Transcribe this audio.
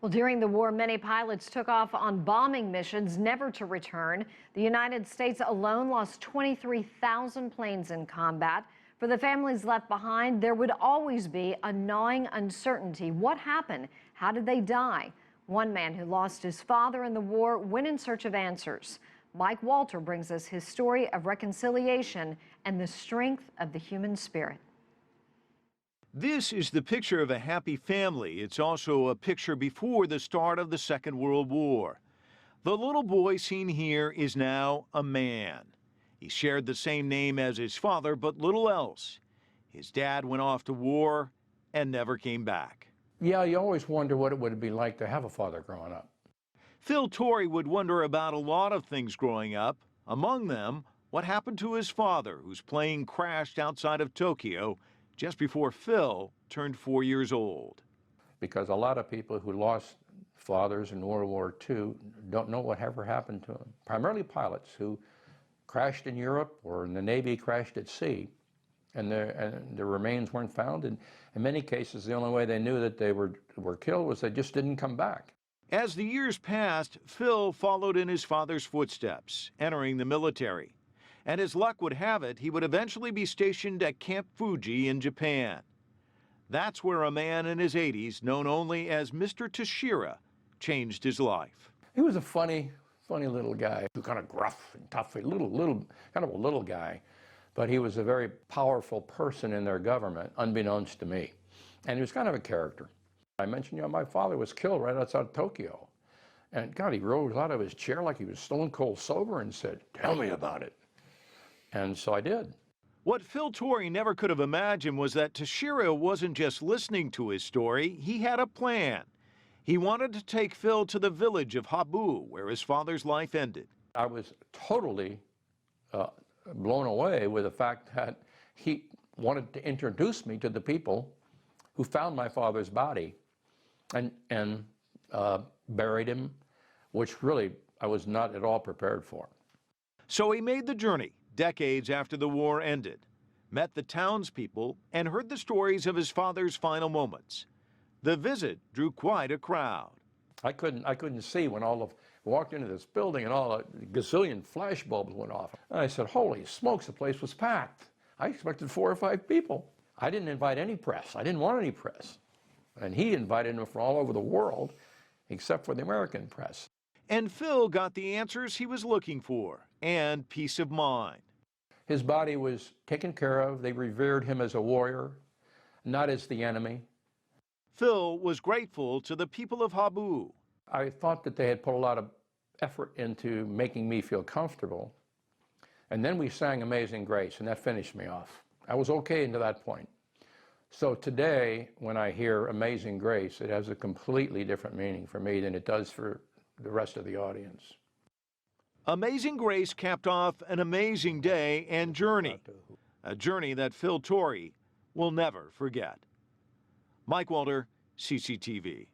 Well, during the war, many pilots took off on bombing missions, never to return. The United States alone lost 23,000 planes in combat. For the families left behind, there would always be a gnawing uncertainty. What happened? How did they die? One man who lost his father in the war went in search of answers. Mike Walter brings us his story of reconciliation and the strength of the human spirit. This is the picture of a happy family. It's also a picture before the start of the Second World War. The little boy seen here is now a man. He shared the same name as his father, but little else. His dad went off to war and never came back. Yeah, you always wonder what it would be like to have a father growing up. Phil Torrey would wonder about a lot of things growing up. Among them, what happened to his father, whose plane crashed outside of Tokyo just before Phil turned 4 years old. Because a lot of people who lost fathers in World War II don't know what ever happened to them. Primarily pilots who crashed in Europe or in the Navy crashed at sea, and their remains weren't found. And in many cases, the only way they knew that they were killed was they just didn't come back. As the years passed, Phil followed in his father's footsteps, entering the military. And as luck would have it, he would eventually be stationed at Camp Fuji in Japan. That's where a man in his 80s, known only as Mr. Toshira, changed his life. He was a funny little guy, kind of gruff and tough, kind of a little guy. But he was a very powerful person in their government, unbeknownst to me. And he was kind of a character. I mentioned, my father was killed right outside Tokyo. And God, he rose out of his chair like he was stone cold sober and said, "Tell me about it." And so I did. What Phil Torrey never could have imagined was that Toshira wasn't just listening to his story, he had a plan. He wanted to take Phil to the village of Habu, where his father's life ended. I was totally blown away with the fact that he wanted to introduce me to the people who found my father's body and buried him, which really I was not at all prepared for. So he made the journey decades after the war ended, met the townspeople, and heard the stories of his father's final moments. The visit drew quite a crowd. I couldn't see when walked into this building and all a gazillion flash bulbs went off. And I said, holy smokes, the place was packed. I expected 4 or 5 people. I didn't invite any press. I didn't want any press. And he invited them from all over the world, except for the American press. And Phil got the answers he was looking for, and peace of mind. His body was taken care of. They revered him as a warrior, not as the enemy. Phil was grateful to the people of Habu. I thought that they had put a lot of effort into making me feel comfortable. And then we sang Amazing Grace, and that finished me off. I was okay until that point. So today, when I hear Amazing Grace, it has a completely different meaning for me than it does for the rest of the audience. Amazing Grace capped off an amazing day and journey, a journey that Phil Torrey will never forget. Mike Walter, CCTV.